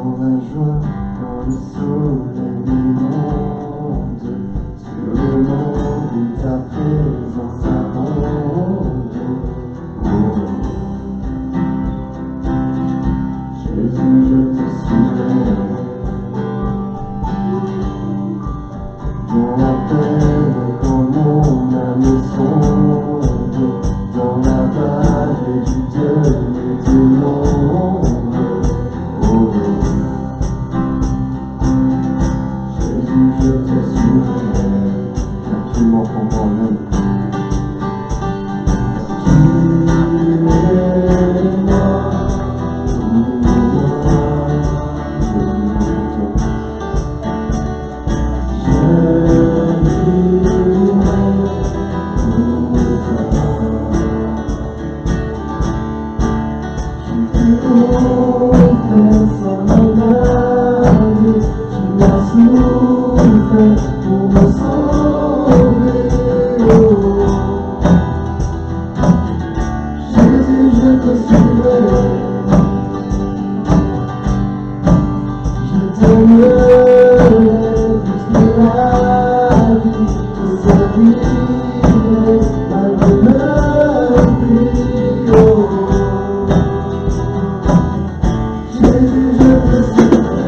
dans la joie, quand le soleil monte sur le monde où ta présence abonde. Oh. Jésus, je te suivrai dans la peine, quand mon âme sombre, dans la vallée du deuil et de l'ombre. Oh. Jésus, je te suivrai, car tu m'en comprends. Pour me sauver, Jésus, je te suivrai, je t'aimerai jusqu'à la vie, je servirai malgré le prix. Oh. Jésus, je te suivrai.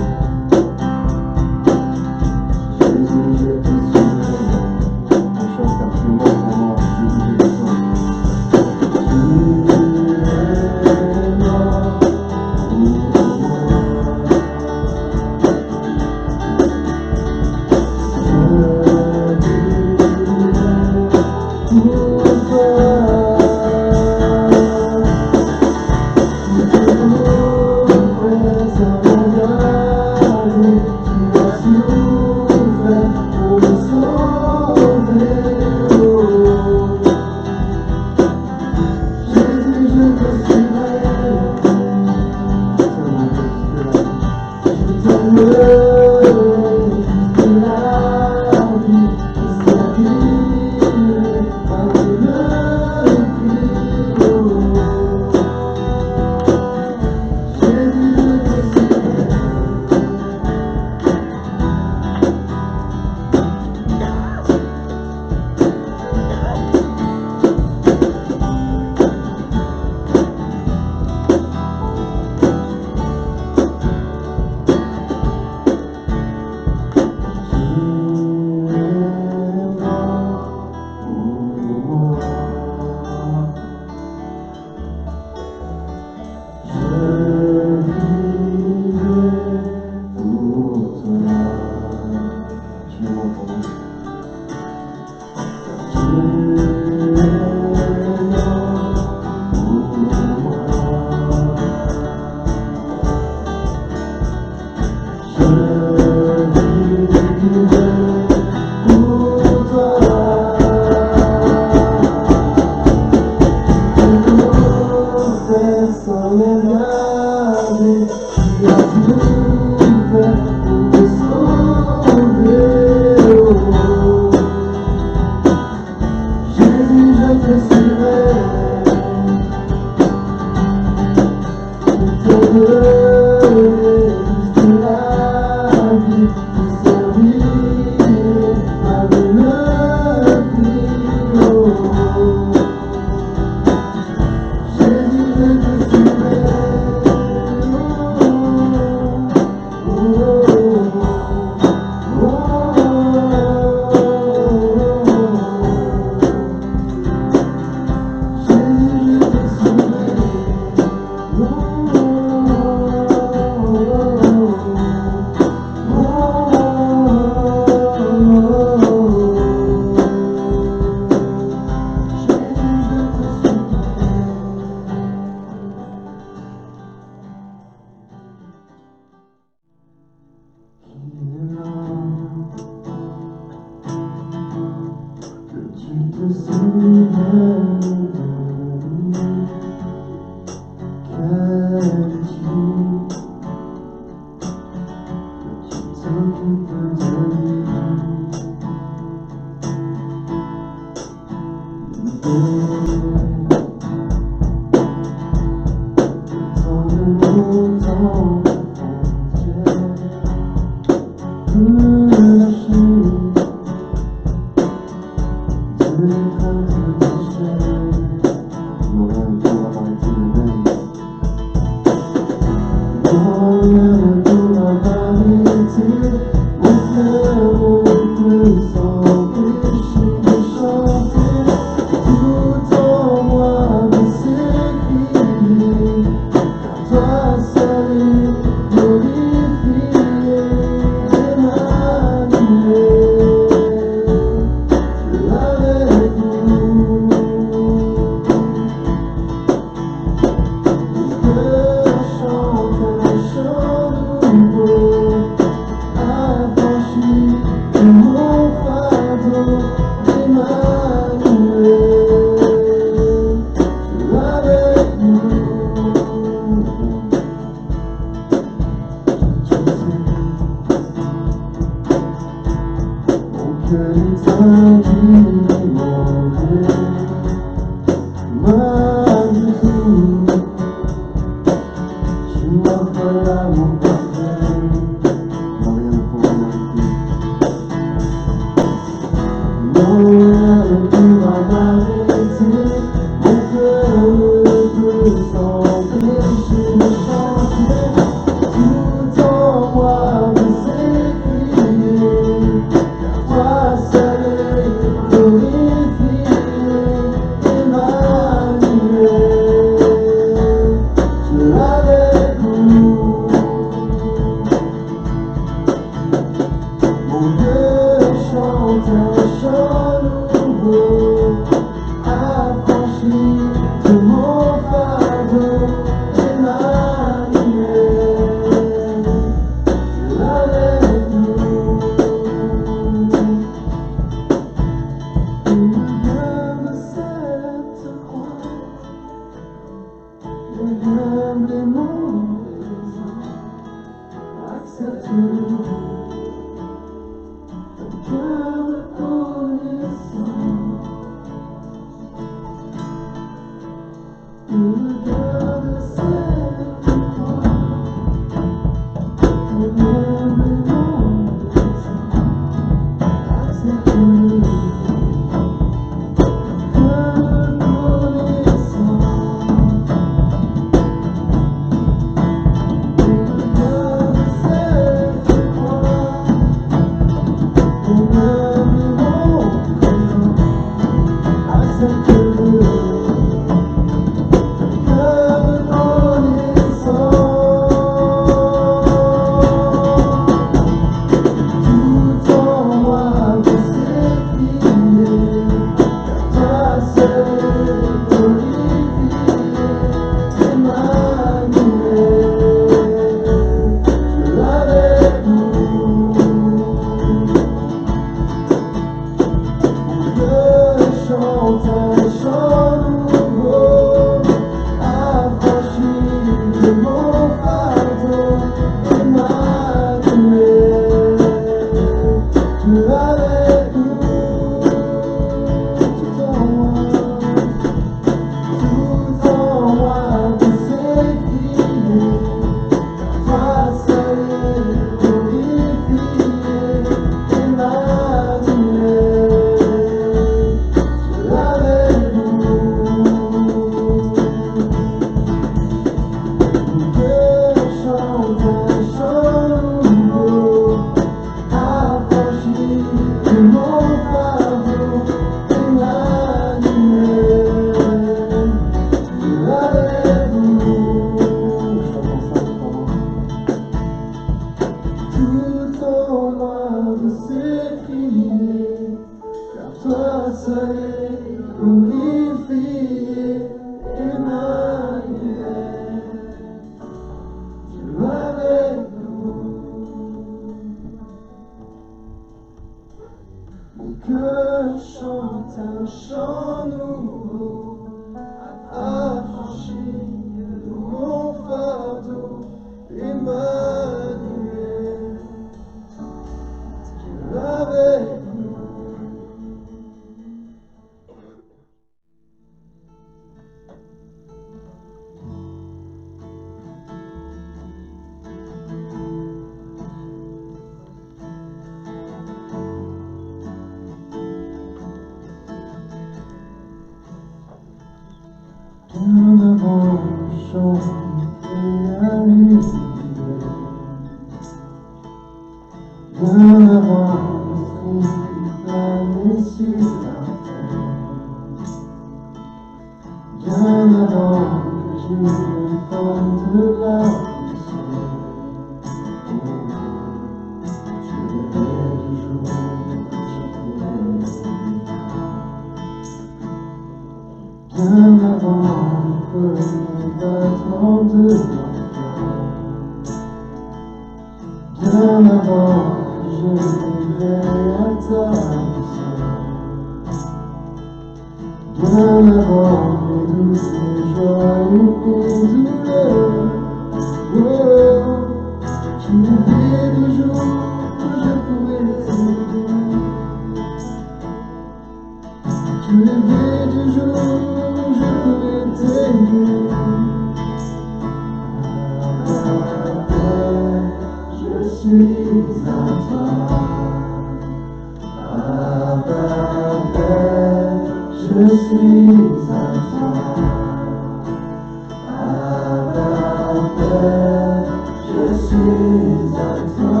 suis à toi,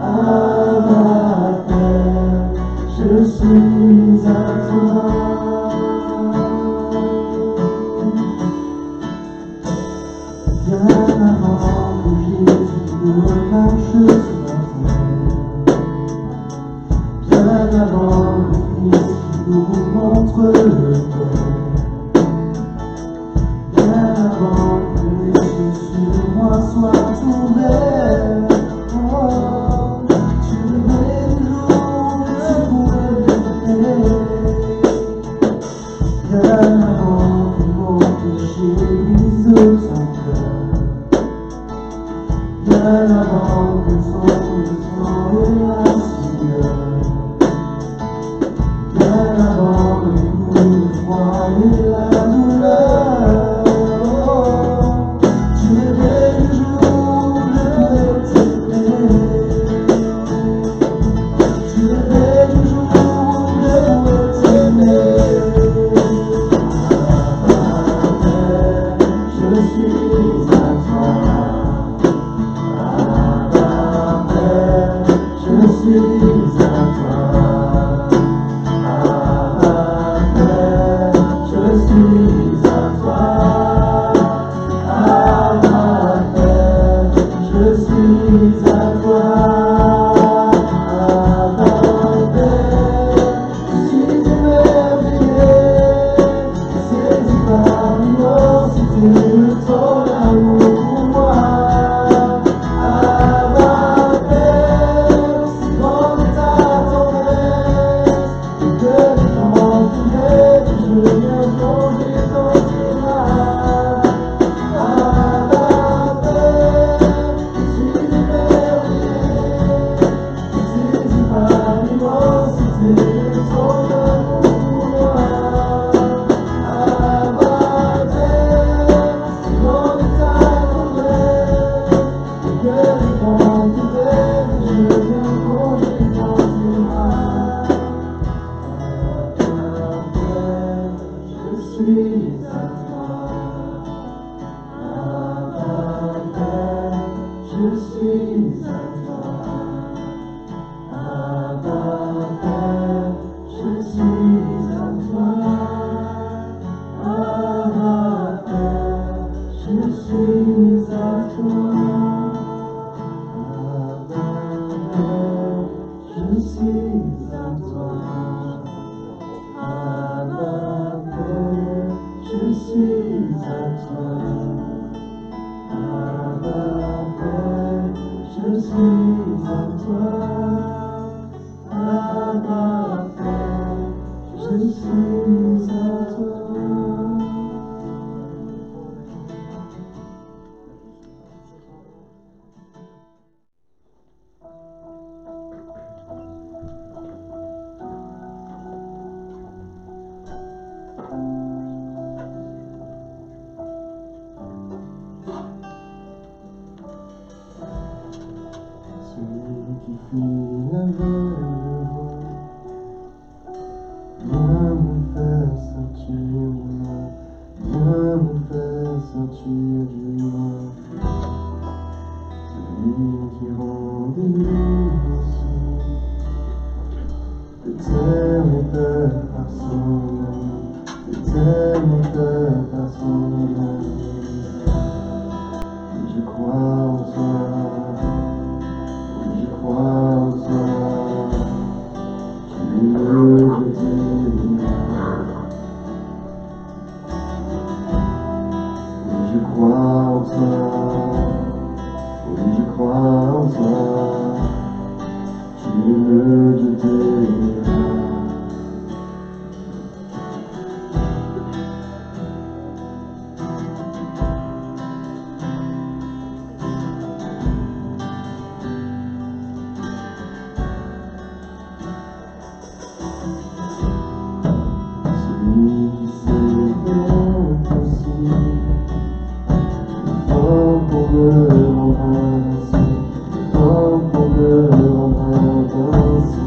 Abba Père, je suis à toi. Bien avant que Jésus ne marche sur la terre, bien avant que Christ nous montre le cœur, bien avant que les yeux sur moi soient ouverts, oh, tu rêvais du jour où tu pourrais m'aimer. Bien avant que mon péché brise son cœur, bien avant que son sang et la sueur, bien avant les coups de froid et la douleur, tu rêvais du jour où je pourrais t'aimer. Tu rêvais du jour où je pourrais t'aimer. Je suis à toi, Abba Père, je suis à toi, Abba Père, je suis à toi, Abba Père, je suis à toi, Abba Père, je suis émerveillé, saisi par l'immensité de ton amour pour moi. Abba Père, si grande est ta tendresse, et que les temps pouvaient que je viens plonger dans tes bras. Abba Père, je suis émerveillé, saisi par l'immensité de ton amour pour moi. Abba Père, si grande est ta tendresse, et que les vents pouvaient que je viens plonger dans tes bras. Abba Père, je suis à toi. Abba Père, je suis à toi. Abba Père, je suis à toi. Abba Père, je suis à toi. Abba Père, je suis à toi. Abba Père, je suis à toi. Abba Père, je suis à toi. Abba Père, je suis à toi. Celui qui fuit l'aveugle viens me faire sortir du mal, viens me faire sortir du mal. Celui qui rend délicieux l'éternel par son amour, l'éternel par son amour. Je crois en toi. Je crois en toi, tu veux que je crois en toi, oui je crois en toi, tu veux que pour me rendre ainsi,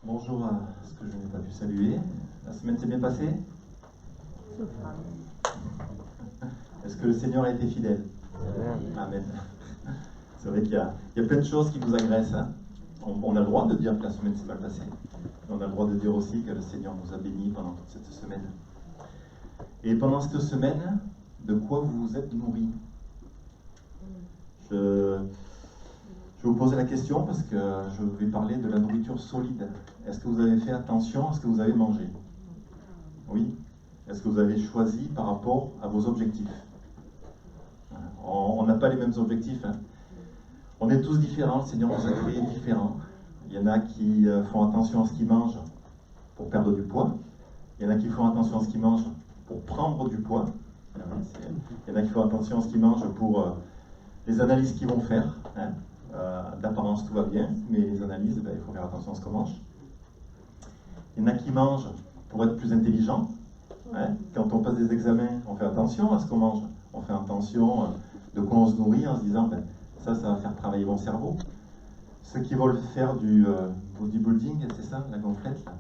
Bonjour à ce que je n'ai pas pu saluer. La semaine s'est bien passée? Est-ce que le Seigneur a été fidèle? Amen. C'est vrai qu'il y a plein de choses qui nous agressent. Hein. On a le droit de dire que la semaine s'est mal passée. Mais on a le droit de dire aussi que le Seigneur nous a bénis pendant toute cette semaine. Et pendant cette semaine, de quoi vous vous êtes nourris? Je vais vous poser la question parce que je vais parler de la nourriture solide. Est-ce que vous avez fait attention à ce que vous avez mangé? Oui. Est-ce que vous avez choisi par rapport à vos objectifs? On n'a pas les mêmes objectifs. Hein. On est tous différents, le Seigneur nous a créés différents. Il y en a qui font attention à ce qu'ils mangent pour perdre du poids. Il y en a qui font attention à ce qu'ils mangent pour prendre du poids. Il y en a qui font attention à ce qu'ils mangent pour les analyses qu'ils vont faire. Hein. D'apparence, tout va bien, mais les analyses, il faut faire attention à ce qu'on mange. Il y en a qui mangent pour être plus intelligents. Hein. Quand on passe des examens, on fait attention à ce qu'on mange. On fait attention de quoi on se nourrit en se disant ça va faire travailler mon cerveau. Ceux qui veulent faire du bodybuilding, c'est ça, la gonflette, là.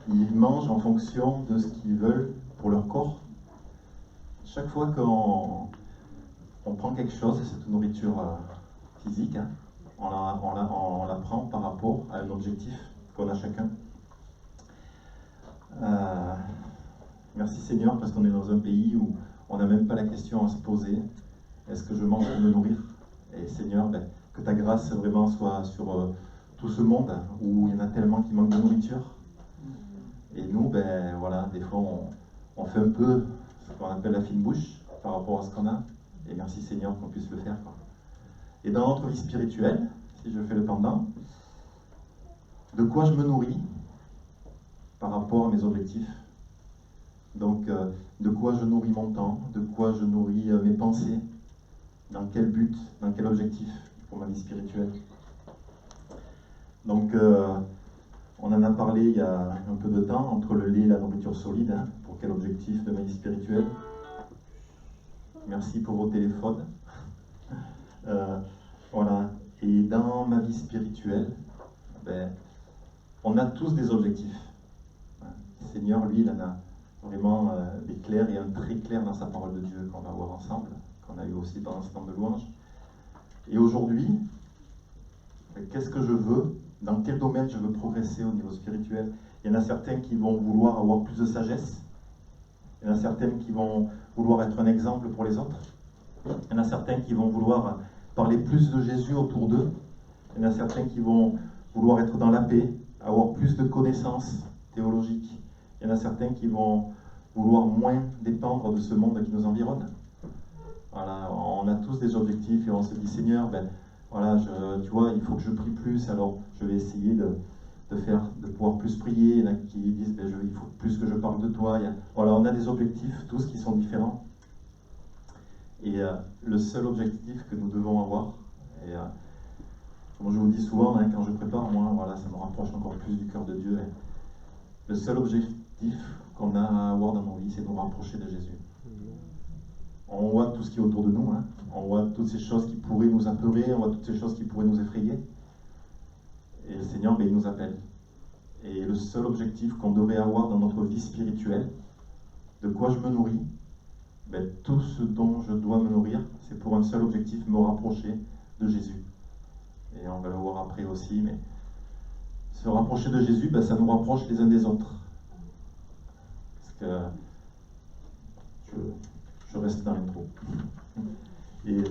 Ils mangent en fonction de ce qu'ils veulent pour leur corps. Chaque fois qu'on prend quelque chose, cette nourriture physique, hein, on la prend par rapport à un objectif qu'on a chacun. Merci Seigneur, parce qu'on est dans un pays où on n'a même pas la question à se poser. Est-ce que je mange pour me nourrir? Et Seigneur, que ta grâce vraiment soit sur tout ce monde où il y en a tellement qui manquent de nourriture. Et nous, voilà, des fois on fait un peu ce qu'on appelle la fine bouche par rapport à ce qu'on a. Et merci Seigneur qu'on puisse le faire, quoi. Et dans notre vie spirituelle, si je fais le pendant, de quoi je me nourris par rapport à mes objectifs? Donc, de quoi je nourris mon temps, de quoi je nourris mes pensées, dans quel but, dans quel objectif pour ma vie spirituelle. Donc, on en a parlé il y a un peu de temps, entre le lait et la nourriture solide, hein, pour quel objectif de ma vie spirituelle. Merci pour vos téléphones. Voilà. Et dans ma vie spirituelle, on a tous des objectifs. Le Seigneur, lui, il en a vraiment des clairs et un très clair dans sa parole de Dieu qu'on va voir ensemble, qu'on a eu aussi pendant ce temps de louange. Et aujourd'hui, qu'est-ce que je veux? Dans quel domaine je veux progresser au niveau spirituel? Il y en a certains qui vont vouloir avoir plus de sagesse. Il y en a certains qui vont vouloir être un exemple pour les autres. Il y en a certains qui vont vouloir parler plus de Jésus autour d'eux. Il y en a certains qui vont vouloir être dans la paix, avoir plus de connaissances théologiques. Il y en a certains qui vont vouloir moins dépendre de ce monde qui nous environne. Voilà, on a tous des objectifs et on se dit, Seigneur, voilà, tu vois, il faut que je prie plus, alors je vais essayer de pouvoir plus prier. Il y en a qui disent, il faut plus que je parle de toi. Voilà, on a des objectifs, tous qui sont différents. Et le seul objectif que nous devons avoir, et comme je vous dis souvent, hein, quand je prépare, moi, voilà, ça me rapproche encore plus du cœur de Dieu. Le seul objectif qu'on a à avoir dans nos vies, c'est de nous rapprocher de Jésus. On voit tout ce qui est autour de nous, hein. On voit toutes ces choses qui pourraient nous apeurer, on voit toutes ces choses qui pourraient nous effrayer. Et le Seigneur, il nous appelle. Et le seul objectif qu'on devrait avoir dans notre vie spirituelle, de quoi je me nourris, tout ce dont je dois me nourrir, c'est pour un seul objectif, me rapprocher de Jésus. Et on va le voir après aussi, mais se rapprocher de Jésus, ça nous rapproche les uns des autres. Parce que je reste dans l'intro. Et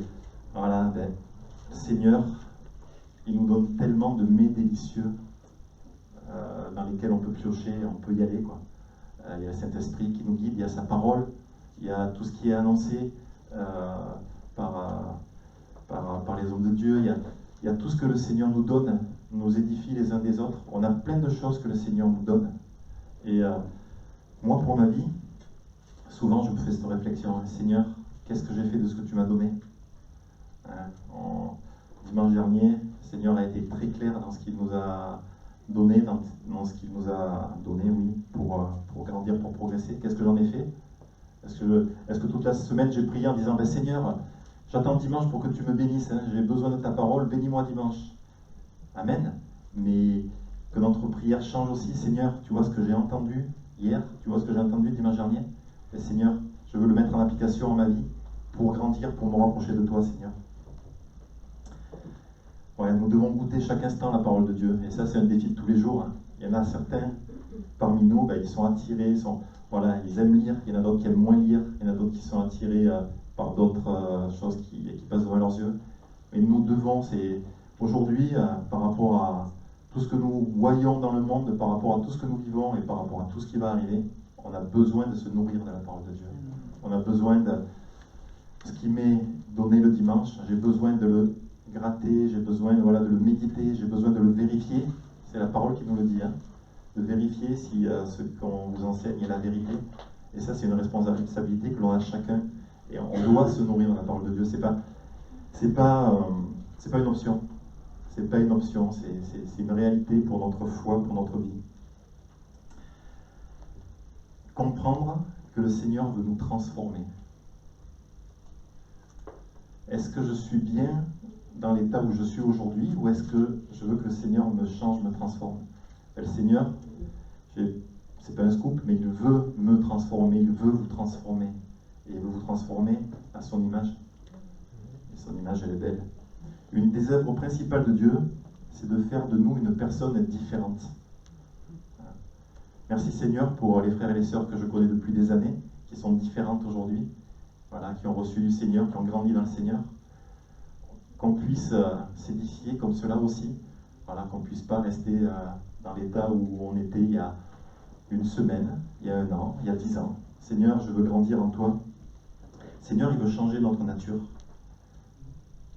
voilà, le Seigneur, il nous donne tellement de mets délicieux dans lesquels on peut piocher, on peut y aller, quoi. Il y a le Saint-Esprit qui nous guide, il y a sa parole, il y a tout ce qui est annoncé par les hommes de Dieu, il y a tout ce que le Seigneur nous donne, nous édifie les uns des autres. On a plein de choses que le Seigneur nous donne. Et moi, pour ma vie, souvent je me fais cette réflexion, Seigneur, qu'est-ce que j'ai fait de ce que tu m'as donné? Dimanche dernier, le Seigneur a été très clair dans ce qu'il nous a donné, dans ce qu'il nous a donné, oui, pour grandir, pour progresser. Qu'est-ce que j'en ai fait? Est-ce que toute la semaine j'ai prié en disant, Seigneur, j'attends dimanche pour que tu me bénisses, hein, j'ai besoin de ta parole, bénis-moi dimanche. Amen. Mais Que notre prière change aussi, Seigneur. Tu vois ce que j'ai entendu hier, tu vois ce que j'ai entendu dimanche dernier. Et Seigneur, je veux le mettre en application dans ma vie pour grandir, pour me rapprocher de toi, Seigneur. Ouais, nous devons goûter chaque instant la parole de Dieu. Et ça, c'est un défi de tous les jours. Hein. Il y en a certains parmi nous, ils sont attirés, ils aiment lire. Il y en a d'autres qui aiment moins lire. Il y en a d'autres qui sont attirés par d'autres choses qui passent devant leurs yeux. Mais nous devons, aujourd'hui, par rapport à tout ce que nous voyons dans le monde, par rapport à tout ce que nous vivons et par rapport à tout ce qui va arriver, on a besoin de se nourrir de la parole de Dieu. On a besoin de ce qui m'est donné le dimanche. J'ai besoin de le gratter, j'ai besoin de le méditer, j'ai besoin de le vérifier. C'est la parole qui nous le dit, hein, de vérifier si ce qu'on vous enseigne est la vérité. Et ça, c'est une responsabilité que l'on a chacun. Et on doit se nourrir de la parole de Dieu. C'est pas une option. C'est pas une option. C'est une réalité pour notre foi, pour notre vie. Comprendre que le Seigneur veut nous transformer. Est-ce que je suis bien dans l'état où je suis aujourd'hui, ou est-ce que je veux que le Seigneur me change, me transforme? Et le Seigneur, c'est pas un scoop, mais il veut me transformer, il veut vous transformer. Et il veut vous transformer à son image. Et son image, elle est belle. Une des œuvres principales de Dieu, c'est de faire de nous une personne différente. Merci Seigneur pour les frères et les sœurs que je connais depuis des années, qui sont différentes aujourd'hui, qui ont reçu du Seigneur, qui ont grandi dans le Seigneur. Qu'on puisse s'édifier comme cela aussi, qu'on ne puisse pas rester dans l'état où on était il y a une semaine, il y a un an, il y a 10 ans. Seigneur, je veux grandir en toi. Seigneur, il veut changer notre nature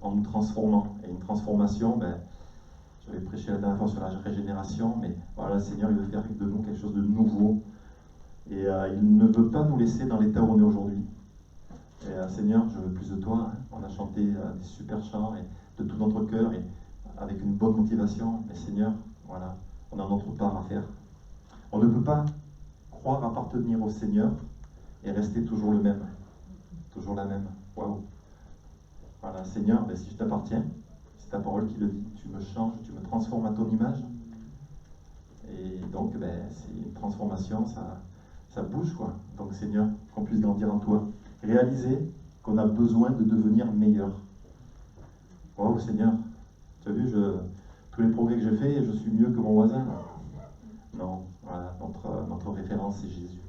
en nous transformant. Et une transformation, j'avais prêché la dernière fois sur la régénération, mais voilà, Seigneur, il veut faire de nous quelque chose de nouveau. Et il ne veut pas nous laisser dans l'état où on est aujourd'hui. Et Seigneur, je veux plus de toi. Hein. On a chanté des super chants et de tout notre cœur et avec une bonne motivation. Mais Seigneur, on a notre part à faire. On ne peut pas croire appartenir au Seigneur et rester toujours le même. Toujours la même. Waouh. Voilà, Seigneur, si je t'appartiens, c'est ta parole qui le dit. Tu me changes, tu me transformes à ton image. Et donc, c'est une transformation, ça bouge, quoi. Donc, Seigneur, qu'on puisse grandir en toi. Réaliser qu'on a besoin de devenir meilleur. Waouh, Seigneur, tu as vu tous les progrès que j'ai faits, je suis mieux que mon voisin. Non, voilà, notre référence, c'est Jésus.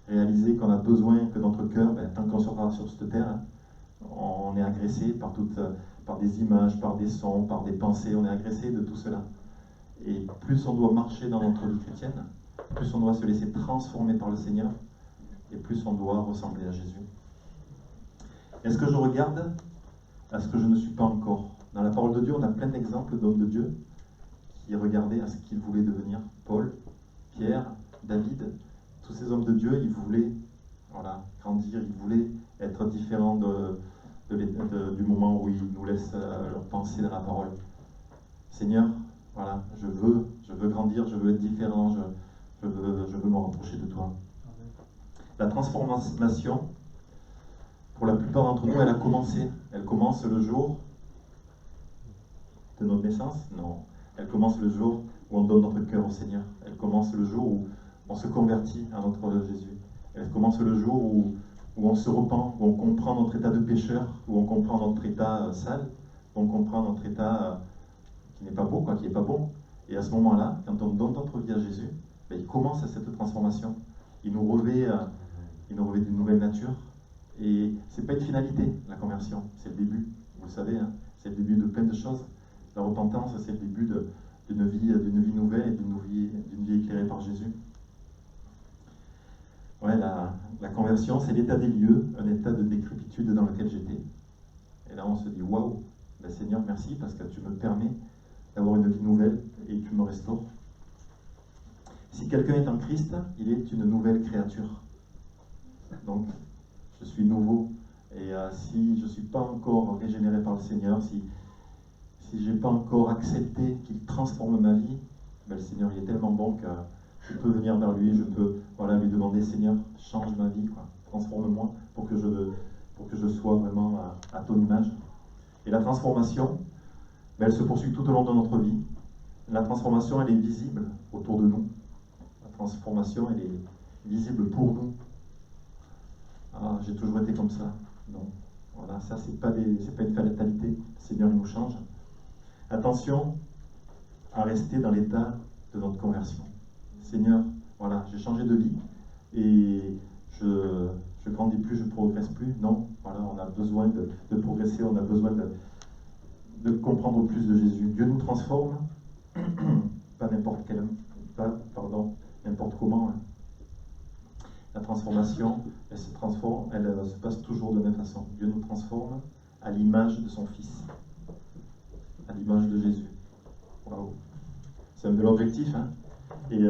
Réaliser qu'on a besoin que notre cœur, tant qu'on sera sur cette terre, on est agressé par des images, par des sons, par des pensées, on est agressé de tout cela. Et plus on doit marcher dans notre vie chrétienne, plus on doit se laisser transformer par le Seigneur, et plus on doit ressembler à Jésus. Est-ce que je regarde à ce que je ne suis pas encore? Dans la parole de Dieu, on a plein d'exemples d'hommes de Dieu qui regardaient à ce qu'ils voulaient devenir. Paul, Pierre, David, tous ces hommes de Dieu, ils voulaient grandir, ils voulaient être différents du moment où ils nous laissent leur pensée dans la parole. Seigneur, je veux grandir, je veux être différent, je veux me rapprocher de toi. La transformation, pour la plupart d'entre nous, elle a commencé. Elle commence le jour de notre naissance? Non. Elle commence le jour où on donne notre cœur au Seigneur. Elle commence le jour où on se convertit à notre Jésus. Elle commence le jour où on se repent, où on comprend notre état de pécheur, où on comprend notre état sale, où on comprend notre état qui n'est pas beau, qui n'est pas bon. Et à ce moment-là, quand on donne notre vie à Jésus, il commence à cette transformation. Il nous revêt d'une nouvelle nature. Et ce n'est pas une finalité, la conversion, c'est le début, vous le savez, hein, c'est le début de plein de choses. La repentance, c'est le début d'une vie nouvelle et d'une vie éclairée par Jésus. Ouais, la conversion, c'est l'état des lieux, un état de décrépitude dans lequel j'étais. Et là, on se dit, waouh, Seigneur, merci, parce que tu me permets d'avoir une vie nouvelle et tu me restaures. Si quelqu'un est en Christ, il est une nouvelle créature. Donc, je suis nouveau. Et si je ne suis pas encore régénéré par le Seigneur, si je n'ai pas encore accepté qu'il transforme ma vie, le Seigneur il est tellement bon que je peux venir vers lui, je peux lui demander, Seigneur, change ma vie, transforme-moi pour que je sois vraiment à ton image. Et la transformation, elle se poursuit tout au long de notre vie. La transformation, elle est visible autour de nous. La transformation, elle est visible pour nous. Ah, j'ai toujours été comme ça. Non. Voilà, ça, c'est pas une fatalité. Le Seigneur, il nous change. Attention à rester dans l'état de notre conversion. Seigneur, voilà, j'ai changé de vie et je grandis plus, je progresse plus. Non, voilà, on a besoin de progresser, on a besoin de comprendre plus de Jésus. Dieu nous transforme, pas n'importe comment. Hein. La transformation, elle se passe toujours de la même façon. Dieu nous transforme à l'image de son Fils, à l'image de Jésus. Waouh. C'est un bel objectif, hein. Et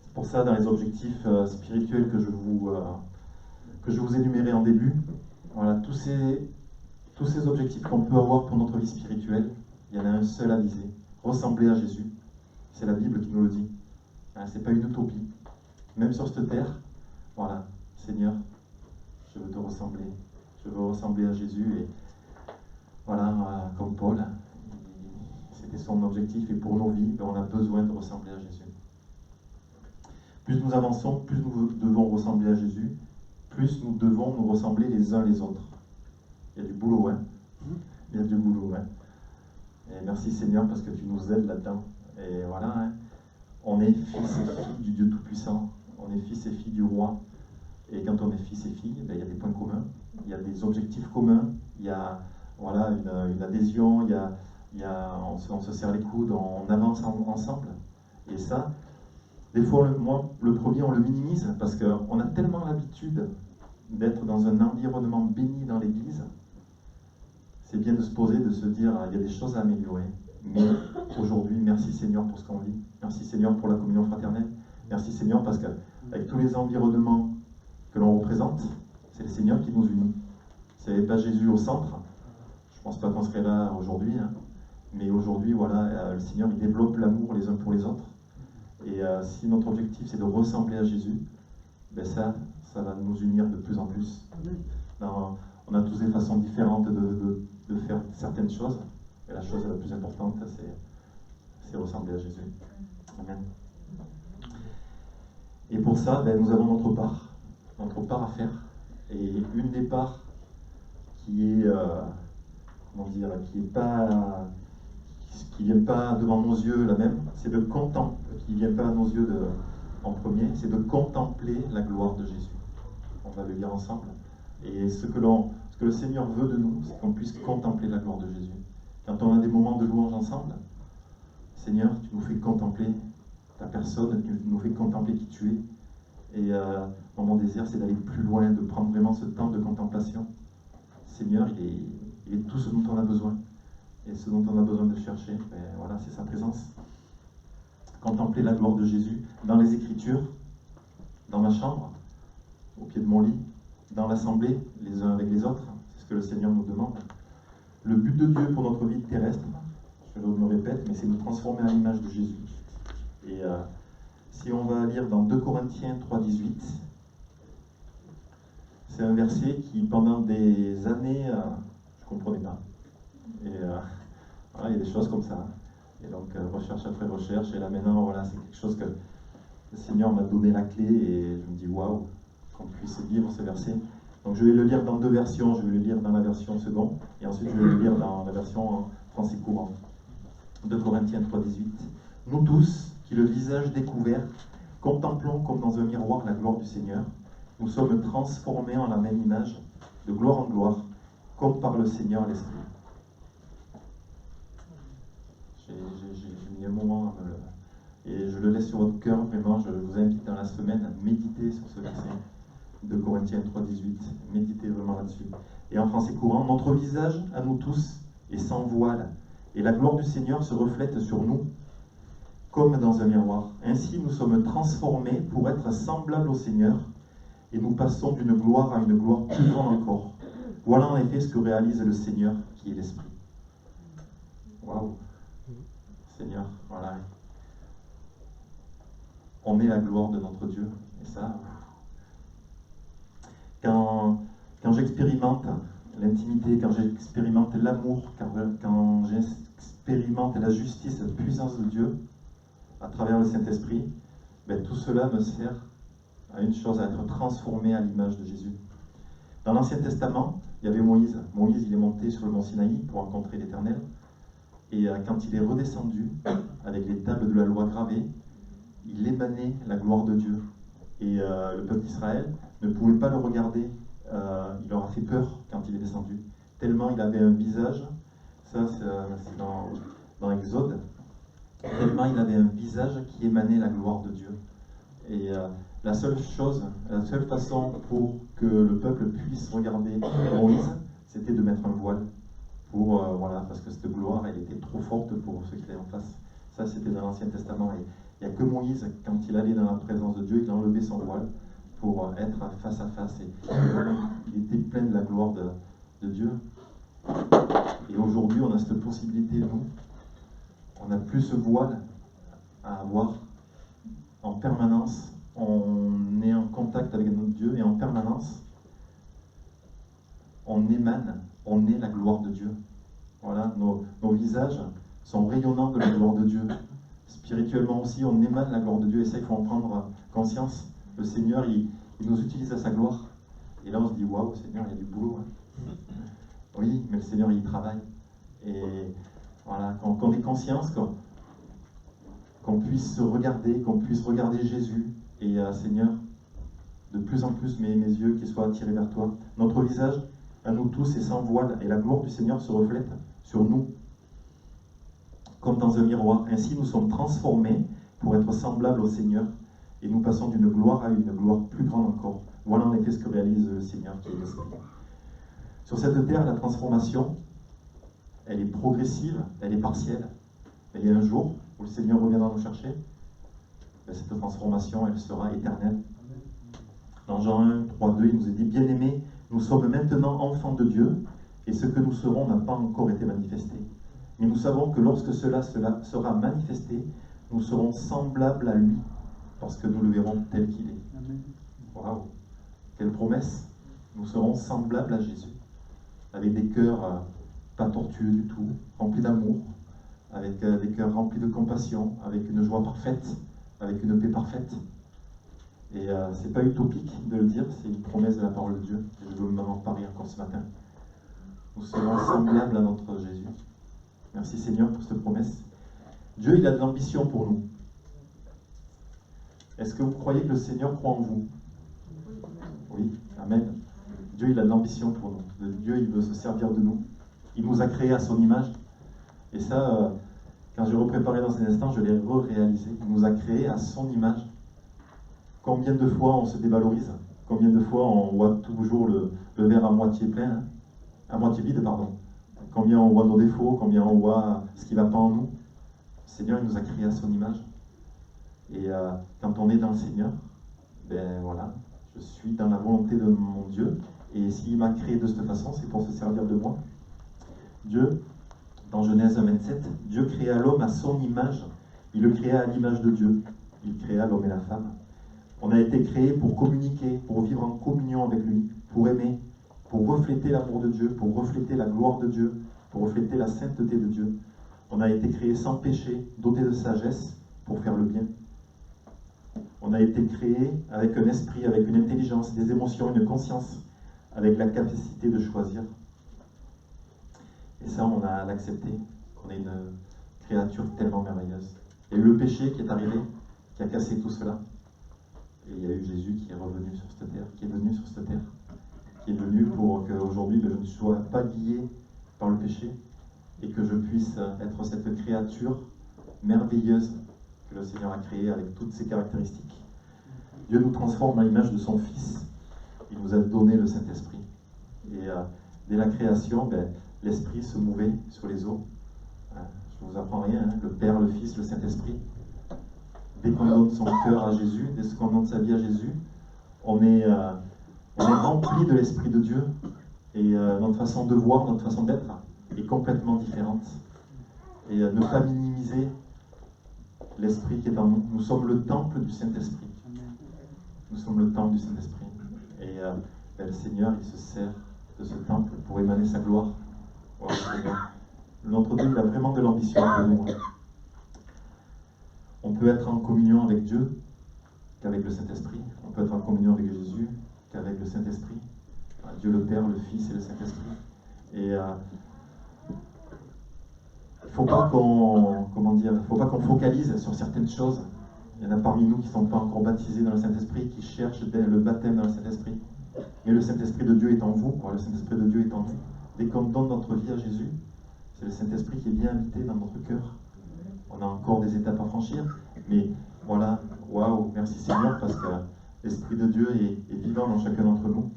c'est pour ça, dans les objectifs spirituels que je vous énumérais en début, voilà, tous ces objectifs qu'on peut avoir pour notre vie spirituelle, il y en a un seul à viser, ressembler à Jésus. C'est la Bible qui nous le dit. Hein, c'est pas une utopie. Même sur cette terre, voilà, Seigneur, je veux te ressembler. Je veux ressembler à Jésus. Et voilà, comme Paul, c'était son objectif. Et pour nos vies, on a besoin de ressembler à Jésus. Plus nous avançons, plus nous devons ressembler à Jésus, plus nous devons nous ressembler les uns les autres. Il y a du boulot, hein. Il y a du boulot, hein. Et merci Seigneur parce que tu nous aides là-dedans. Et voilà, hein. On est fils et filles du Dieu Tout-Puissant. On est fils et filles du Roi. Et quand on est fils et filles, ben, il y a des points communs. Il y a des objectifs communs. Il y a voilà, une adhésion. On se serre les coudes, on avance ensemble. Et ça, des fois, le premier, on le minimise parce qu'on a tellement l'habitude d'être dans un environnement béni dans l'Église. C'est bien de se poser, de se dire, il y a des choses à améliorer. Mais aujourd'hui, merci Seigneur pour ce qu'on vit. Merci Seigneur pour la communion fraternelle. Merci Seigneur parce qu'avec tous les environnements que l'on représente, c'est le Seigneur qui nous unit. S'il n'y avait pas Jésus au centre, je ne pense pas qu'on serait là aujourd'hui. Hein. Mais aujourd'hui, voilà, le Seigneur il développe l'amour les uns pour les autres. Et si notre objectif c'est de ressembler à Jésus, ben ça va nous unir de plus en plus. On a tous des façons différentes de faire certaines choses. Et la chose la plus importante, c'est ressembler à Jésus. Amen. Et pour ça, ben, nous avons notre part à faire. Et une des parts qui est, qui vient pas devant nos yeux la même, c'est de contempler, qui vient pas à nos yeux en premier, c'est de contempler la gloire de Jésus. On va le lire ensemble. Et ce que le Seigneur veut de nous, c'est qu'on puisse contempler la gloire de Jésus. Quand on a des moments de louange ensemble, Seigneur, tu nous fais contempler ta personne, tu nous fais contempler qui tu es. Et mon désir, c'est d'aller plus loin, de prendre vraiment ce temps de contemplation. Seigneur, il est tout ce dont on a besoin. Et ce dont on a besoin de chercher, ben, voilà, c'est sa présence. Contempler la gloire de Jésus dans les Écritures, dans ma chambre, au pied de mon lit, dans l'assemblée, les uns avec les autres. C'est ce que le Seigneur nous demande. Le but de Dieu pour notre vie terrestre, je me répète, mais c'est de nous transformer à l'image de Jésus. Et si on va lire dans 2 Corinthiens 3,18, c'est un verset qui, pendant des années, je ne comprenais pas. Et voilà, il y a des choses comme ça. Et donc, recherche après recherche, et là maintenant, voilà, c'est quelque chose que le Seigneur m'a donné la clé, et je me dis, waouh, qu'on puisse vivre ce verset. Donc je vais le lire dans 2 versions, je vais le lire dans la version seconde, et ensuite je vais le lire dans la version français courant. 2 Corinthiens 3,18. Nous tous, qui le visage découvert, contemplons comme dans un miroir la gloire du Seigneur, nous sommes transformés en la même image, de gloire en gloire, comme par le Seigneur l'Esprit. J'ai mis un moment à et je le laisse sur votre cœur, vraiment, je vous invite dans la semaine à méditer sur ce verset. 2 Corinthiens 3,18, méditez vraiment là-dessus. Et en français courant, notre visage, à nous tous, est sans voile, et la gloire du Seigneur se reflète sur nous, comme dans un miroir. Ainsi, nous sommes transformés pour être semblables au Seigneur, et nous passons d'une gloire à une gloire plus grande encore. Voilà en effet ce que réalise le Seigneur, qui est l'Esprit. Waouh! Seigneur, voilà. On est la gloire de notre Dieu, et ça... Quand j'expérimente l'intimité, quand j'expérimente l'amour, quand j'expérimente la justice, la puissance de Dieu, à travers le Saint-Esprit, tout cela me sert à une chose, à être transformé à l'image de Jésus. Dans l'Ancien Testament, il y avait Moïse. Moïse, il est monté sur le mont Sinaï pour rencontrer l'Éternel. Et quand il est redescendu, avec les tables de la loi gravées, il émanait la gloire de Dieu. Et le peuple d'Israël ne pouvait pas le regarder. Il leur a fait peur quand il est descendu. Tellement il avait un visage, ça c'est dans Exode, tellement il avait un visage qui émanait la gloire de Dieu. Et la seule façon pour que le peuple puisse regarder Moïse, c'était de mettre un voile. Parce que cette gloire, elle était trop forte pour ceux qui étaient en face. Ça, c'était dans l'Ancien Testament. Et il n'y a que Moïse, quand il allait dans la présence de Dieu, il enlevait son voile pour être face à face. Et il était plein de la gloire de Dieu. Et aujourd'hui, on a cette possibilité, nous. On n'a plus ce voile à avoir. En permanence, on est en contact avec notre Dieu et en permanence, on émane, on est la gloire de Dieu. Voilà, nos visages sont rayonnants de la gloire de Dieu. Spirituellement aussi, on émane la gloire de Dieu et ça, il faut en prendre conscience. Le Seigneur, il nous utilise à sa gloire. Et là, on se dit, waouh, Seigneur, il y a du boulot. Hein. Oui, mais le Seigneur, il travaille. Et voilà, qu'on ait conscience, qu'on puisse regarder Jésus et Seigneur, de plus en plus mes yeux qui soient attirés vers toi. Notre visage, à nous tous, est sans voile et la gloire du Seigneur se reflète sur nous, comme dans un miroir. Ainsi, nous sommes transformés pour être semblables au Seigneur et nous passons d'une gloire à une gloire plus grande encore. Voilà en effet ce que réalise le Seigneur qui est l'Esprit. Sur cette terre, la transformation, elle est progressive, elle est partielle. Il y a un jour où le Seigneur reviendra nous chercher, cette transformation, elle sera éternelle. Dans Jean 1, 3, 2, il nous est dit, bien-aimés, nous sommes maintenant enfants de Dieu, et ce que nous serons n'a pas encore été manifesté. Mais nous savons que lorsque cela sera manifesté, nous serons semblables à lui, parce que nous le verrons tel qu'il est. Waouh! Quelle promesse! Nous serons semblables à Jésus, avec des cœurs pas tortueux du tout, remplis d'amour, avec des cœurs remplis de compassion, avec une joie parfaite, avec une paix parfaite. Et c'est pas utopique de le dire, c'est une promesse de la parole de Dieu. Et je veux m'en parler encore ce matin. Nous serons semblables à notre Jésus. Merci Seigneur pour cette promesse. Dieu, il a de l'ambition pour nous. Est-ce que vous croyez que le Seigneur croit en vous? Oui, amen. Dieu, il a de l'ambition pour nous. Dieu, il veut se servir de nous. Il nous a créés à son image. Et ça, quand j'ai repréparé dans ces instants, je l'ai réalisé. Il nous a créés à son image. Combien de fois on se dévalorise? Combien de fois on voit toujours le verre à moitié plein, hein? À moitié vide, pardon. Combien on voit nos défauts, combien on voit ce qui ne va pas en nous. Le Seigneur, il nous a créés à son image. Et quand on est dans le Seigneur, voilà, je suis dans la volonté de mon Dieu. Et s'il m'a créé de cette façon, c'est pour se servir de moi. Dieu, dans Genèse 27, Dieu créa l'homme à son image. Il le créa à l'image de Dieu. Il créa l'homme et la femme. On a été créés pour communiquer, pour vivre en communion avec lui, pour aimer, pour refléter l'amour de Dieu, pour refléter la gloire de Dieu, pour refléter la sainteté de Dieu. On a été créés sans péché, dotés de sagesse, pour faire le bien. On a été créés avec un esprit, avec une intelligence, des émotions, une conscience, avec la capacité de choisir. Et ça, on a l'accepté, qu'on est une créature tellement merveilleuse. Il y a eu le péché qui est arrivé, qui a cassé tout cela. Et il y a eu Jésus qui est revenu sur cette terre, qui est venu sur cette terre, qui est venu pour qu'aujourd'hui je ne sois pas guidé par le péché et que je puisse être cette créature merveilleuse que le Seigneur a créée avec toutes ses caractéristiques. Dieu nous transforme à l'image de son Fils. Il nous a donné le Saint-Esprit. Et dès la création, l'Esprit se mouvait sur les eaux. Je ne vous apprends rien, hein, le Père, le Fils, le Saint-Esprit. Dès qu'on donne son cœur à Jésus, dès qu'on donne sa vie à Jésus, on est rempli de l'Esprit de Dieu. Et notre façon de voir, notre façon d'être est complètement différente. Et ne pas minimiser l'Esprit qui est en nous. Nous sommes le temple du Saint-Esprit. Nous sommes le temple du Saint-Esprit. Et le Seigneur, il se sert de ce temple pour émaner sa gloire. Voilà, notre Dieu, il a vraiment de l'ambition pour nous. On peut être en communion avec Dieu qu'avec le Saint-Esprit. On peut être en communion avec Jésus qu'avec le Saint-Esprit. Dieu le Père, le Fils et le Saint-Esprit. Et il ne faut pas qu'on focalise sur certaines choses. Il y en a parmi nous qui ne sont pas encore baptisés dans le Saint-Esprit, qui cherchent le baptême dans le Saint-Esprit. Mais le Saint-Esprit de Dieu est en vous, quoi. Le Saint-Esprit de Dieu est en nous. Dès qu'on donne notre vie à Jésus, c'est le Saint-Esprit qui est bien habité dans notre cœur. On a encore des étapes à franchir, mais voilà, waouh, merci Seigneur, parce que l'Esprit de Dieu est vivant dans chacun d'entre nous.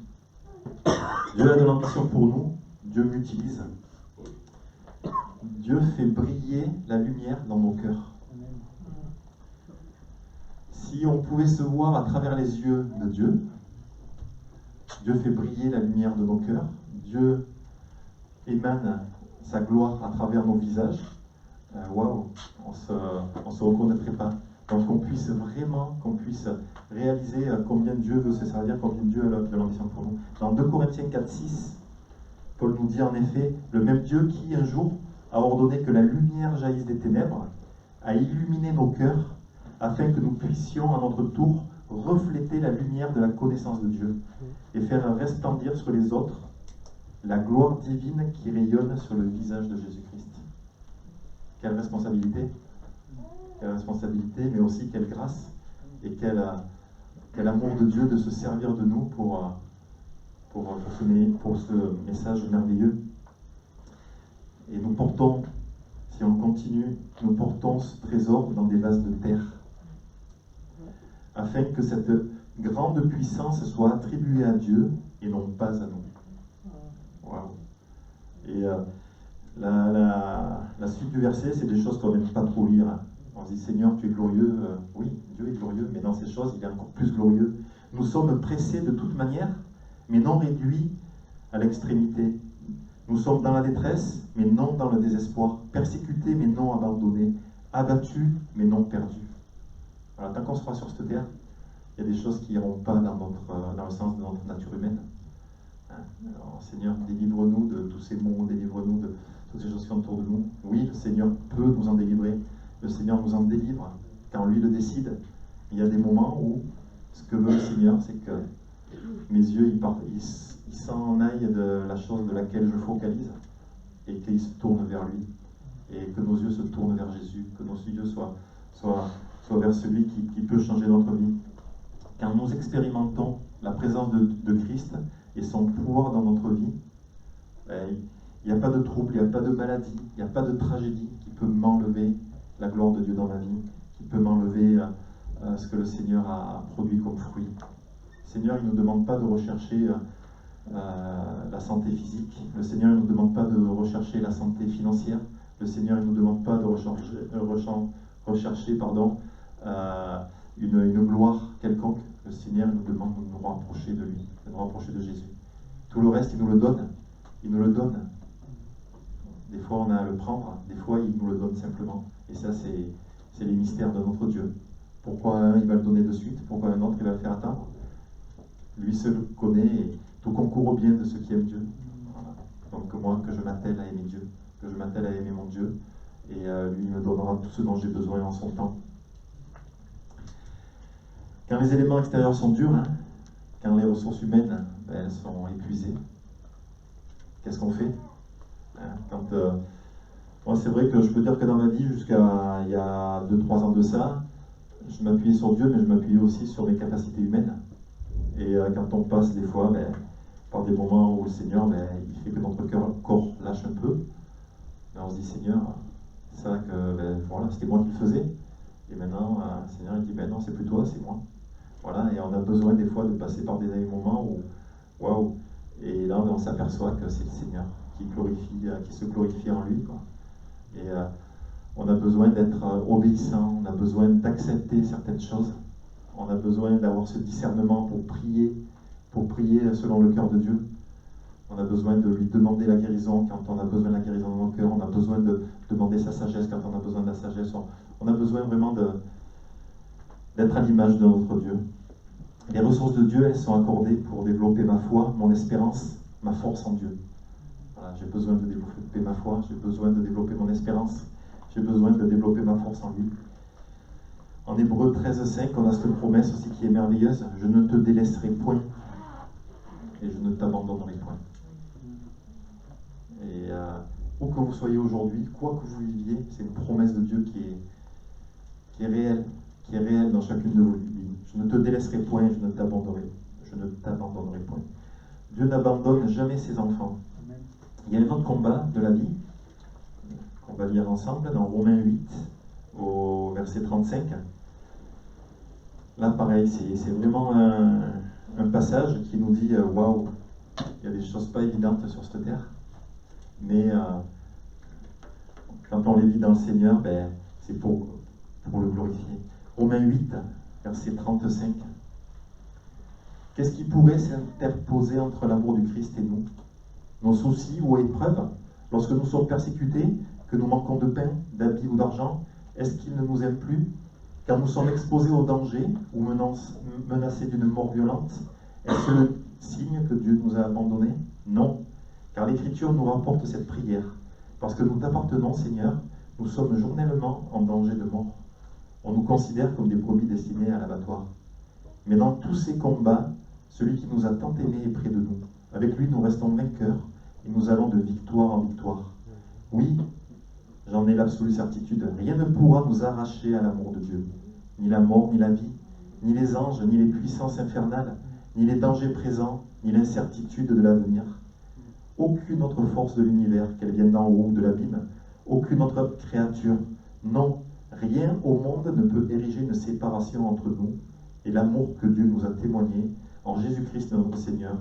Dieu a de l'ambition pour nous, Dieu m'utilise. Dieu fait briller la lumière dans nos cœurs. Si on pouvait se voir à travers les yeux de Dieu, Dieu fait briller la lumière de nos cœurs, Dieu émane sa gloire à travers nos visages, waouh, on se reconnaîtrait pas. Donc qu'on puisse réaliser combien Dieu veut se servir, combien Dieu a de l'ambition pour nous. Dans 2 Corinthiens 4,6, Paul nous dit en effet, le même Dieu qui un jour a ordonné que la lumière jaillisse des ténèbres, a illuminé nos cœurs, afin que nous puissions à notre tour refléter la lumière de la connaissance de Dieu et faire resplendir sur les autres la gloire divine qui rayonne sur le visage de Jésus-Christ. Quelle responsabilité! Quelle responsabilité, mais aussi quelle grâce et quel amour de Dieu de se servir de nous pour ce message merveilleux. Et nous portons, si on continue, nous portons ce trésor dans des vases de terre, afin que cette grande puissance soit attribuée à Dieu et non pas à nous. Wow. Et la suite du verset, c'est des choses qu'on n'aime pas trop lire. Hein. On se dit, Seigneur, tu es glorieux. Oui, Dieu est glorieux, mais dans ces choses, il est encore plus glorieux. Nous sommes pressés de toute manière, mais non réduits à l'extrémité. Nous sommes dans la détresse, mais non dans le désespoir. Persécutés, mais non abandonnés. Abattus, mais non perdus. Voilà, tant qu'on sera sur cette terre, il y a des choses qui n'iront pas dans le sens de notre nature humaine. Alors, Seigneur, délivre-nous de tous ces maux, délivre-nous de toutes ces choses qui sont autour de nous. Oui, le Seigneur peut nous en délivrer. Le Seigneur nous en délivre quand lui le décide. Il y a des moments où ce que veut le Seigneur, c'est que mes yeux ils s'en aillent de la chose de laquelle je focalise et qu'ils se tournent vers lui. Et que nos yeux se tournent vers Jésus, que nos yeux soient vers celui qui peut changer notre vie. Quand nous expérimentons la présence de Christ et son pouvoir dans notre vie, il n'y a pas de trouble, il n'y a pas de maladie, il n'y a pas de tragédie qui peut m'enlever la gloire de Dieu dans ma vie, qui peut m'enlever ce que le Seigneur a produit comme fruit. Le Seigneur, il ne nous demande pas de rechercher la santé physique. Le Seigneur ne nous demande pas de rechercher la santé financière. Le Seigneur ne nous demande pas de rechercher une gloire quelconque. Le Seigneur nous demande de nous rapprocher de lui, de nous rapprocher de Jésus. Tout le reste, il nous le donne. Il nous le donne. Des fois, on a à le prendre. Des fois, il nous le donne simplement. Et ça, c'est les mystères de notre Dieu. Pourquoi un, il va le donner de suite? Pourquoi un autre, il va le faire attendre? Lui seul connaît et tout concourt au bien de ceux qui aiment Dieu. Voilà. Donc moi, que je m'attelle à aimer Dieu, que je m'attelle à aimer mon Dieu, et lui me donnera tout ce dont j'ai besoin en son temps. Quand les éléments extérieurs sont durs, quand les ressources humaines elles sont épuisées, qu'est-ce qu'on fait? Moi, c'est vrai que je peux dire que dans ma vie, jusqu'à il y a 2-3 ans de ça, je m'appuyais sur Dieu, mais je m'appuyais aussi sur mes capacités humaines. Et quand on passe des fois par des moments où le Seigneur, il fait que notre corps lâche un peu, on se dit, Seigneur, c'est ça que voilà, c'était moi qui le faisais. Et maintenant, le Seigneur il dit, non, c'est plus toi, c'est moi. Voilà, et on a besoin des fois de passer par des moments où, waouh, et là on s'aperçoit que c'est le Seigneur qui se glorifie en lui, quoi. Et on a besoin d'être obéissant, on a besoin d'accepter certaines choses, on a besoin d'avoir ce discernement pour prier selon le cœur de Dieu. On a besoin de lui demander la guérison quand on a besoin de la guérison dans nos cœurs, on a besoin de demander sa sagesse quand on a besoin de la sagesse, on a besoin vraiment d'être à l'image de notre Dieu. Les ressources de Dieu, elles sont accordées pour développer ma foi, mon espérance, ma force en Dieu. Voilà, j'ai besoin de développer ma foi, j'ai besoin de développer mon espérance, j'ai besoin de développer ma force en lui. En Hébreux 13,5, on a cette promesse aussi qui est merveilleuse. Je ne te délaisserai point et je ne t'abandonnerai point. Et où que vous soyez aujourd'hui, quoi que vous viviez, c'est une promesse de Dieu qui est réelle dans chacune de vos vies. Je ne te délaisserai point, je ne t'abandonnerai point. Dieu n'abandonne jamais ses enfants. Il y a un autre combat de la vie qu'on va lire ensemble dans Romains 8 au verset 35. Là pareil, c'est vraiment un passage qui nous dit waouh, il y a des choses pas évidentes sur cette terre, mais quand on les vit dans le Seigneur, ben, c'est pour le glorifier. Romains 8, verset 35. Qu'est-ce qui pourrait s'interposer entre l'amour du Christ et nous? Nos soucis ou épreuves, lorsque nous sommes persécutés, que nous manquons de pain, d'habits ou d'argent, est-ce qu'il ne nous aime plus? Quand nous sommes exposés au danger ou menacés d'une mort violente, est-ce le signe que Dieu nous a abandonnés? Non, car l'Écriture nous rapporte cette prière. Parce que nous t'appartenons, Seigneur, nous sommes journellement en danger de mort. On nous considère comme des brebis destinées à l'abattoir. Mais dans tous ces combats, celui qui nous a tant aimés est près de nous. Avec lui, nous restons vainqueurs et nous allons de victoire en victoire. Oui, j'en ai l'absolue certitude. Rien ne pourra nous arracher à l'amour de Dieu. Ni la mort, ni la vie, ni les anges, ni les puissances infernales, ni les dangers présents, ni l'incertitude de l'avenir. Aucune autre force de l'univers, qu'elle vienne d'en haut ou de l'abîme, aucune autre créature, non, rien au monde ne peut ériger une séparation entre nous et l'amour que Dieu nous a témoigné en Jésus-Christ notre Seigneur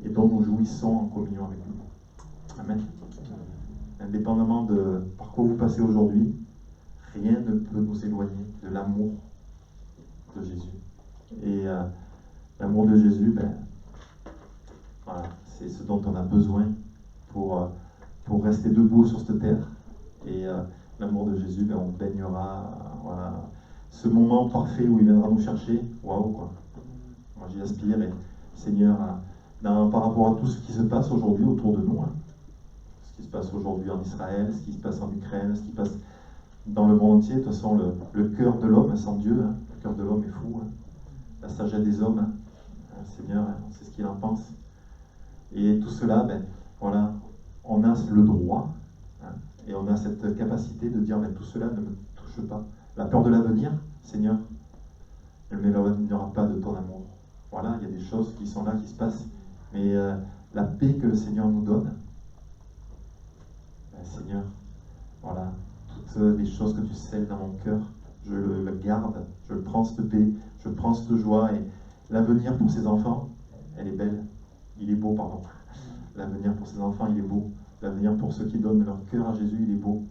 et dont nous jouissons en communion avec lui. Amen. Indépendamment de par quoi vous passez aujourd'hui, rien ne peut nous éloigner de l'amour de Jésus. Et l'amour de Jésus, ben, voilà, c'est ce dont on a besoin pour rester debout sur cette terre. Et l'amour de Jésus, ben, on baignera, voilà, ce moment parfait où il viendra nous chercher. Waouh, quoi. Moi, j'y aspire. Et Seigneur, par rapport à tout ce qui se passe aujourd'hui autour de nous, hein, ce qui se passe aujourd'hui en Israël, ce qui se passe en Ukraine, ce qui se passe dans le monde entier, de toute façon, le cœur de l'homme sans Dieu, hein, le cœur de l'homme est fou. Hein. La sagesse des hommes, hein, Seigneur, hein, on sait ce qu'il en pense. Et tout cela, ben, voilà, on a le droit, hein, et on a cette capacité de dire, ben, tout cela ne me touche pas. La peur de l'avenir, Seigneur, ne m'éloignera pas de ton amour. Voilà, il y a des choses qui sont là, qui se passent, mais la paix que le Seigneur nous donne, ben, Seigneur, voilà, toutes les choses que tu scelles dans mon cœur, je le garde, je prends cette paix, je prends cette joie, et l'avenir pour ces enfants, elle est belle. Il est beau, pardon. L'avenir pour ses enfants, il est beau. L'avenir pour ceux qui donnent leur cœur à Jésus, il est beau.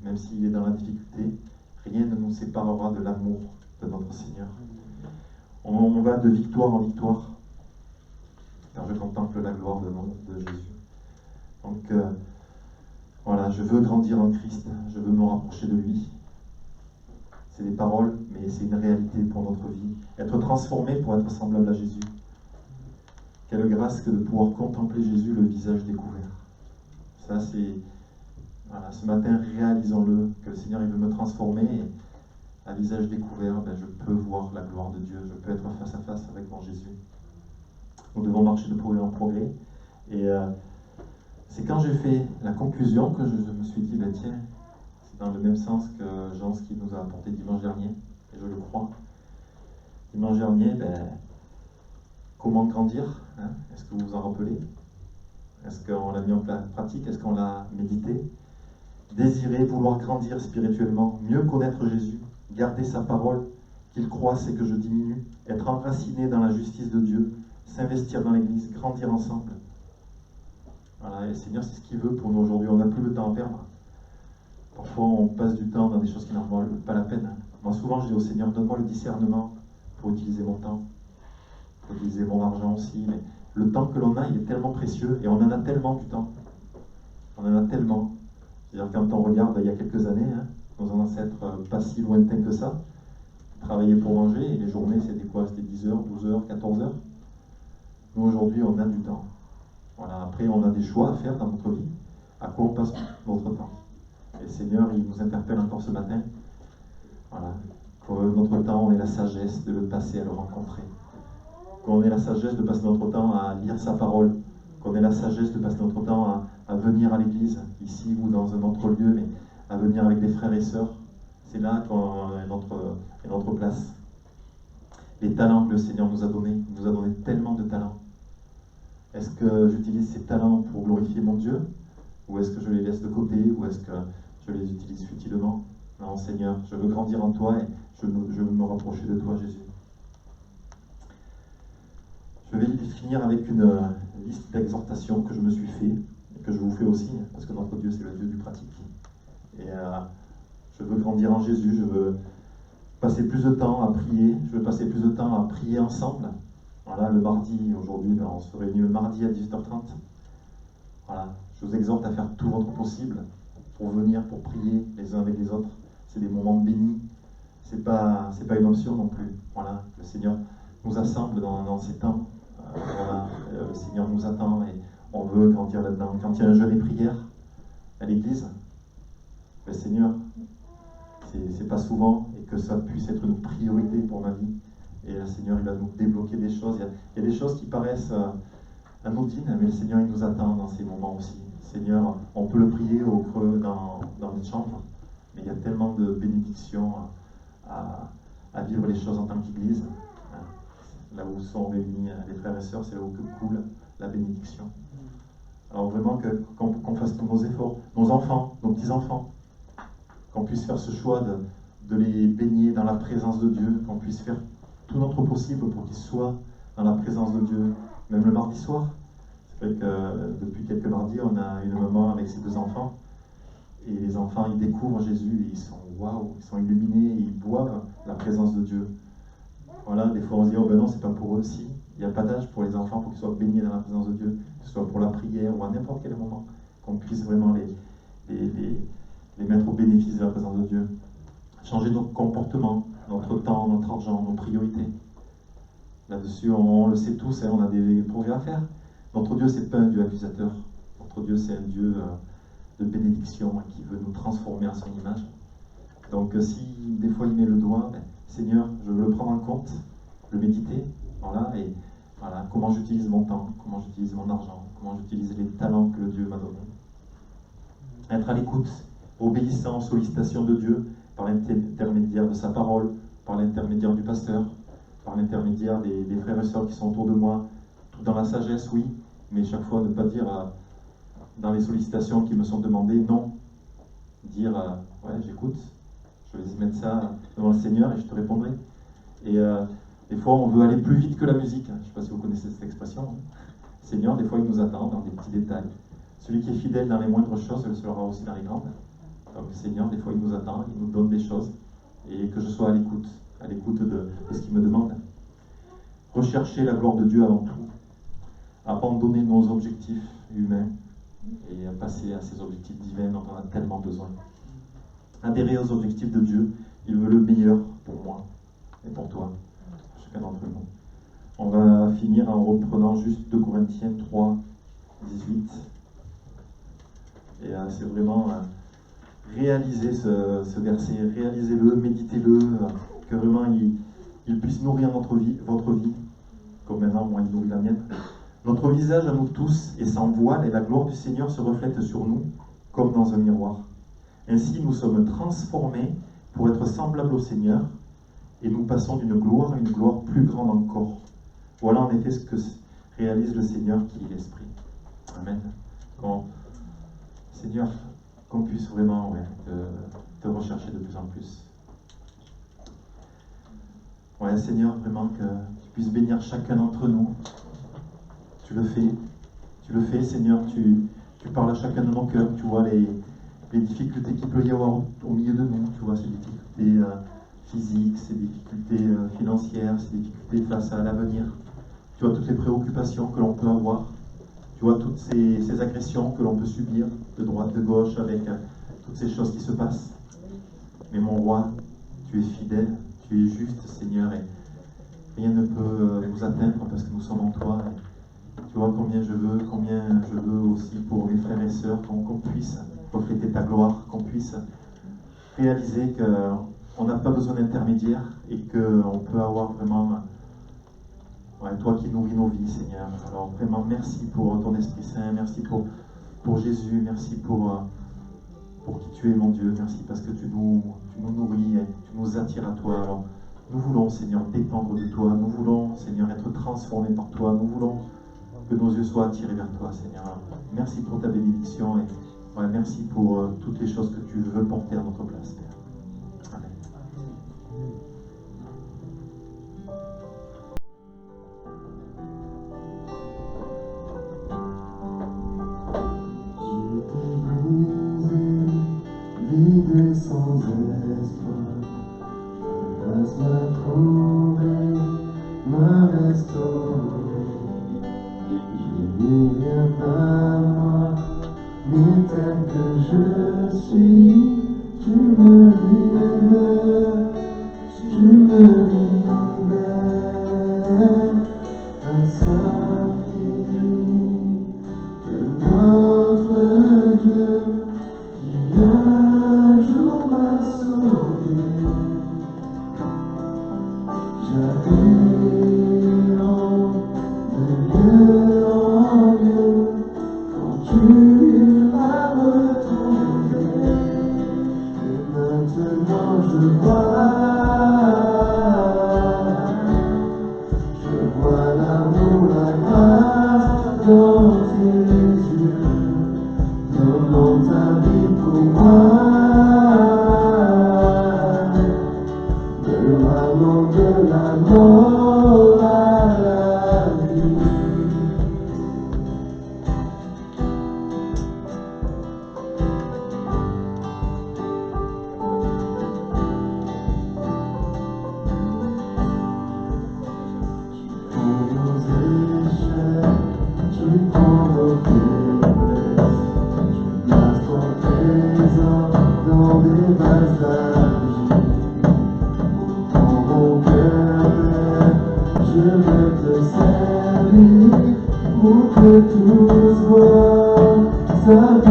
Même s'il est dans la difficulté, rien ne nous séparera de l'amour de notre Seigneur. On va de victoire en victoire, car je contemple la gloire de Jésus. Donc, voilà, je veux grandir en Christ, je veux me rapprocher de lui. C'est des paroles, mais c'est une réalité pour notre vie. Être transformé pour être semblable à Jésus. Quelle grâce que de pouvoir contempler Jésus, le visage découvert. Ça, c'est... Voilà, ce matin, réalisons-le, que le Seigneur il veut me transformer, et à visage découvert, ben, je peux voir la gloire de Dieu, je peux être face à face avec mon Jésus. Nous devons marcher de progrès en progrès. Et c'est quand j'ai fait la conclusion que je me suis dit, ben, tiens, c'est dans le même sens que Jean, ce qu'il nous a apporté dimanche dernier, et je le crois. Dimanche dernier, ben, comment grandir, hein? Est-ce que vous vous en rappelez? Est-ce qu'on l'a mis en pratique? Est-ce qu'on l'a médité? Désirer, vouloir grandir spirituellement, mieux connaître Jésus, garder sa parole, qu'il croisse et que je diminue, être enraciné dans la justice de Dieu, s'investir dans l'Église, grandir ensemble. Voilà, et le Seigneur, c'est ce qu'il veut pour nous aujourd'hui. On n'a plus le temps à perdre. Parfois, on passe du temps dans des choses qui n'en valent pas la peine. Moi, souvent, je dis au Seigneur, donne-moi le discernement pour utiliser mon temps, pour utiliser mon argent aussi. Mais le temps que l'on a, il est tellement précieux et on en a tellement du temps. On en a tellement. C'est-à-dire, quand on regarde il y a quelques années, hein, nos ancêtres pas si lointains que ça, travaillaient pour manger et les journées, c'était quoi? C'était 10 heures, 12 heures, 14 heures. Nous, aujourd'hui, on a du temps. Voilà. Après, on a des choix à faire dans notre vie. À quoi on passe notre temps? Et le Seigneur, il nous interpelle encore ce matin. Voilà. Que notre temps, on ait la sagesse de le passer à le rencontrer. Qu'on ait la sagesse de passer notre temps à lire sa parole. Qu'on ait la sagesse de passer notre temps à venir à l'église, ici ou dans un autre lieu, mais à venir avec des frères et sœurs. C'est là qu'est notre place. Les talents que le Seigneur nous a donnés, il nous a donné tellement de talents. Est-ce que j'utilise ces talents pour glorifier mon Dieu? Ou est-ce que je les laisse de côté? Ou est-ce que je les utilise futilement? Non, Seigneur, je veux grandir en toi et je veux me rapprocher de toi, Jésus. Je vais finir avec une liste d'exhortations que je me suis fait et que je vous fais aussi, parce que notre Dieu, c'est le Dieu du pratique. Et je veux grandir en Jésus, je veux passer plus de temps à prier, je veux passer plus de temps à prier ensemble. Voilà, le mardi, aujourd'hui, on se réunit le mardi à 18h30. Voilà, je vous exhorte à faire tout votre possible pour venir, pour prier les uns avec les autres. C'est des moments bénis. C'est pas une option non plus. Voilà, le Seigneur nous assemble dans ces temps. Voilà, le Seigneur nous attend et on veut grandir là-dedans. Quand il y a un jeûne et prière à l'église, le Seigneur, c'est pas souvent, et que ça puisse être une priorité pour ma vie. Et le Seigneur, il va nous débloquer des choses. Il y a des choses qui paraissent anodines, mais le Seigneur, il nous attend dans ces moments aussi. Seigneur, on peut le prier au creux dans notre chambre, mais il y a tellement de bénédictions à vivre les choses en tant qu'Église. Là où sont réunis les frères et sœurs, c'est là où coule la bénédiction. Alors vraiment qu'on fasse tous nos efforts, nos enfants, nos petits-enfants, qu'on puisse faire ce choix de les baigner dans la présence de Dieu, qu'on puisse faire tout notre possible pour qu'ils soient dans la présence de Dieu, même le mardi soir. C'est vrai que depuis quelques mardis, on a une maman avec ses 2 enfants, et les enfants, ils découvrent Jésus, et ils sont waouh, ils sont illuminés, et ils boivent la présence de Dieu. Voilà, des fois on se dit, oh ben non, c'est pas pour eux. Si, il n'y a pas d'âge pour les enfants pour qu'ils soient baignés dans la présence de Dieu, que ce soit pour la prière ou à n'importe quel moment, qu'on puisse vraiment les mettre au bénéfice de la présence de Dieu. Changer notre comportement, notre temps, notre argent, nos priorités. Là-dessus, on le sait tous, on a des progrès à faire. Notre Dieu, c'est pas un Dieu accusateur. Notre Dieu, c'est un Dieu de bénédiction qui veut nous transformer à son image. Donc si des fois il met le doigt, Seigneur, je veux le prendre en compte, le méditer, voilà, et voilà, comment j'utilise mon temps, comment j'utilise mon argent, comment j'utilise les talents que le Dieu m'a donnés. Être à l'écoute, obéissant aux sollicitations de Dieu par l'intermédiaire de sa parole, par l'intermédiaire du pasteur, par l'intermédiaire des frères et sœurs qui sont autour de moi, tout dans la sagesse, oui, mais chaque fois ne pas dire dans les sollicitations qui me sont demandées, non. Dire, ouais, j'écoute, je vais mettre ça devant le Seigneur et je te répondrai. Et des fois, on veut aller plus vite que la musique. Je ne sais pas si vous connaissez cette expression. Le Seigneur, des fois, il nous attend dans des petits détails. Celui qui est fidèle dans les moindres choses, le sera aussi dans les grandes. Donc, le Seigneur, des fois, il nous attend, il nous donne des choses. Et que je sois à l'écoute de ce qu'il me demande. Rechercher la gloire de Dieu avant tout. Abandonner nos objectifs humains et passer à ces objectifs divins dont on a tellement besoin. Adhérer aux objectifs de Dieu, il veut le meilleur pour moi et pour toi, chacun d'entre nous. On va finir en reprenant juste 2 Corinthiens 3, 18. Et c'est vraiment réaliser ce verset, réalisez-le, méditez-le, que vraiment il puisse nourrir votre vie, comme maintenant moi il nourrit la mienne. Notre visage à nous tous est sans voile et la gloire du Seigneur se reflète sur nous comme dans un miroir. Ainsi nous sommes transformés pour être semblables au Seigneur et nous passons d'une gloire à une gloire plus grande encore. Voilà en effet ce que réalise le Seigneur qui est l'Esprit. Amen. Seigneur, qu'on puisse vraiment te rechercher de plus en plus. Ouais, Seigneur, vraiment que tu puisses bénir chacun d'entre nous. Tu le fais, Seigneur, tu parles à chacun de nos cœurs, tu vois les difficultés qu'il peut y avoir au milieu de nous, tu vois ces difficultés physiques, ces difficultés financières, ces difficultés face à l'avenir. Tu vois toutes les préoccupations que l'on peut avoir, tu vois toutes ces agressions que l'on peut subir de droite, de gauche, avec toutes ces choses qui se passent. Mais mon roi, tu es fidèle, tu es juste, Seigneur, et rien ne peut nous atteindre parce que nous sommes en toi. Tu vois combien je veux aussi pour mes frères et sœurs, qu'on puisse refléter ta gloire, qu'on puisse réaliser on n'a pas besoin d'intermédiaire et qu'on peut avoir vraiment toi qui nourris nos vies, Seigneur. Alors vraiment, merci pour ton Esprit Saint, merci pour Jésus, merci pour qui tu es, mon Dieu. Merci parce que tu nous nourris et tu nous attires à toi. Alors, nous voulons, Seigneur, dépendre de toi. Nous voulons, Seigneur, être transformés par toi. Nous voulons que nos yeux soient attirés vers toi, Seigneur. Alors, merci pour ta bénédiction et merci pour toutes les choses que tu veux porter à notre place, Père. Amen. Vide sans espoir, grâce m'a trouvé, m'a restauré. Je n'ai rien à moi, mais tel que je suis, tu me libères, grâce infinie de notre Dieu. Un jour m'a sauvé, j'avais de lieu en lieu, quand tu m'as retrouvé, et maintenant je vois l'amour, la grâce dans tes yeux, donnant ta vie pour moi. De la mort à la vie. Pour nos échecs, tu prends nos faiblesses, tu places ton trésor dans des vases d'argile. Mon cœur, je veux te servir pour que tous voient